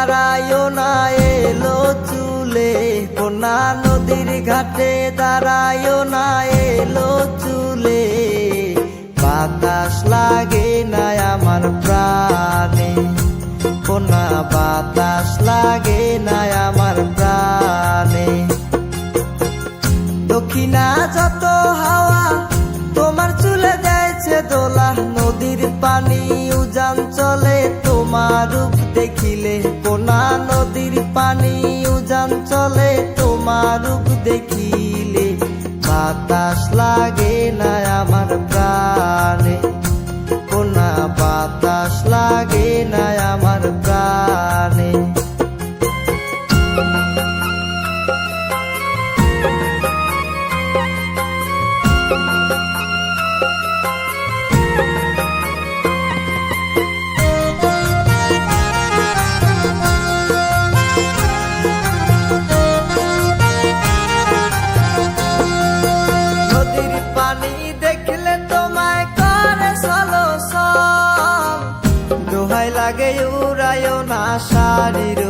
দাঁড়ায়ও না এলো চুলে, কোনা নদীর ঘাটে দাঁড়ায়ও না এলো চুলে। বাতাস লাগে না আমার প্রাণে, কোনা বাতাস লাগে না আমার প্রাণে। দক্ষিণা যত হাওয়া তোমার চুলে দেয়ছে দোলা, নদীর পানি উজান চলে তোমার রূপ দেখিলে। কোনা নদীর পানি উজান চলে তোমার রূপ দেখিলে। বাতাস লাগে না আমার প্রাণে, কোনা বাতাস লাগে না আমার প্রাণে। পানি দেখলে তোমায় করে সলসল, দোহাই লাগে উড়ায়ও না শাড়ির